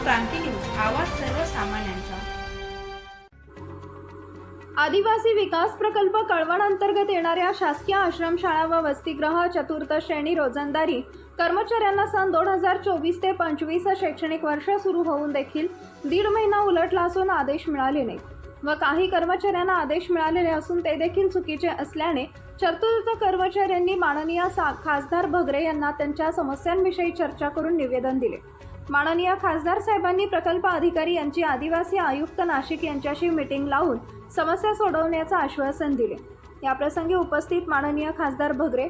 क्रांती news, आवाज सर्वसामान्यांचा। आदिवासी विकास प्रकल्प कळवण अंतर्गत येणाऱ्या शासकीय आश्रमशाळा व वसतिगृह चतुर्थ श्रेणी रोजंदारी कर्मचाऱ्यांना सन 2024 ते 25 शैक्षणिक वर्ष सुरू होऊन देखील 1.5 महिना उलटला असून आदेश मिळाले नाही व काही कर्मचाऱ्यांना आदेश मिळालेले असून ते देखील चुकीचे असल्याने चतुर्थ कर्मचाऱ्यांनी माननीय खासदार भगरे यांना त्यांच्या समस्यांविषयी चर्चा करून निवेदन दिले। माननीय खासदार साहेबांनी प्रकल्प अधिकारी यांची आदिवासी आयुक्त नाशिक यांच्याशी मीटिंग लावून समस्या सोडवण्याचं आश्वासन दिले। याप्रसंगी उपस्थित माननीय खासदार भगरे,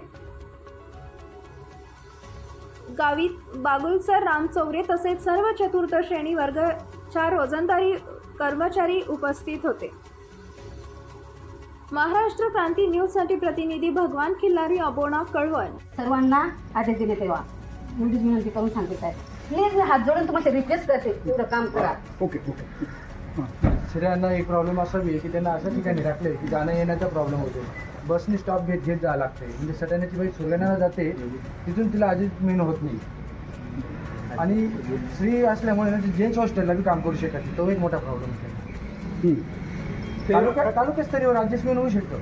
गावित बागुलसर, राम चौरे तसेच सर्व चतुर्थ श्रेणी वर्गाच्या रोजंदारी कर्मचारी उपस्थित होते। महाराष्ट्र क्रांती न्यूज साठी प्रतिनिधी भगवान खिल्लारी, अबोणा, कळवण। सर्वांना आदेश दिले तेव्हा एवढीच विनंती करून सांगत आहे। प्लीज हात जोडून तुम्हाला रिक्वेस्ट करते, एवढं काम करा। ओके स्त्रियांना एक प्रॉब्लेम असा आहे की त्यांना अशा ठिकाणी राखले की जाणं येण्याचा प्रॉब्लेम होतो। बसनी स्टॉप घेत जावं लागते, म्हणजे सटाण्याची बाई सुरगाण्याला जाते, तिथून तिला ॲडजस्टमेंट होत नाही। आणि स्त्री असल्यामुळे जेंट्स हॉस्टेलला बी काम करू शकत नाही, तो एक मोठा प्रॉब्लेम आहे। तालुका स्तरीवर ॲडजस्टमेंट होऊ शकतं,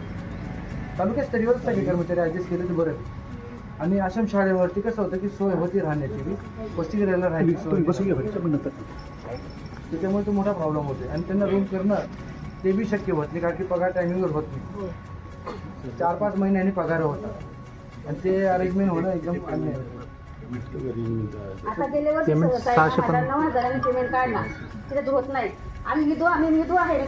तालुका स्तरीवरच सगळे कर्मचारी ॲडजस्ट केले तर बरं। आणि आश्रम शाळेवरती कसं होतं की सोय होती राहण्याची बी, वसतिगृहाला राहायची सोय, त्याच्यामुळे तो मोठा प्रॉब्लेम होतो। आणि त्यांना रूम करणं ते बी शक्य होत नाही, कारण की पगार टायमिंगवर होत नाही। 4-5 महिन्यांनी पगार होतात आणि ते अरेंजमेंट होणं एकदम अन्याय आहे। आता गेल्या वर्षी 9,000 पेमेंट काढला, तिथे होत नाही। आम्ही विधू आहे, मी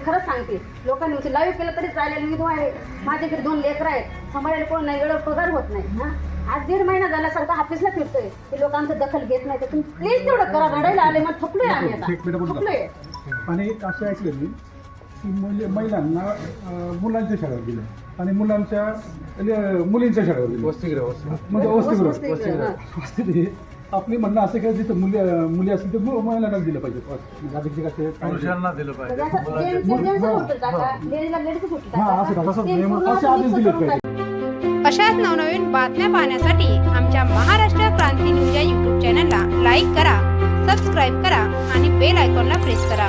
खरंच सांगते। लोकांनी लाईव्ह केलं तरी चालेल, विधू आहे, माझ्याकडे 2 लेकरं आहेत, सांभाळायला कोण नाही, वेळेवर पगार होत नाही। आज 1.5 महिना झाला सारखं ऑफिसला फिरतोय, ते लोकांचं दखल घेत नाही। तर तुम्ही प्लीज तेवढं करा, रडायला आले मग थकलोय आम्ही आता, थकलोय। आणि असं ऐकलं मी की महिलांना मुलांच्या शाळेवर दिलं आणि मुलींच्या शाळेवर दिलं, वसतिगृह म्हणजे वसतिगृह। आपली म्हणणं असं की जिथं मुली असतील तर महिलांना दिलं पाहिजे, पुरुषांना दिलं पाहिजे। असे आदेश दिले पाहिजे। अशाच नवनवीन बातम्या पाहण्यासाठी आमच्या महाराष्ट्र क्रांती न्यूज या YouTube चॅनलला लाईक करा, सबस्क्राईब करा आणि बेल आयकॉनला प्रेस करा।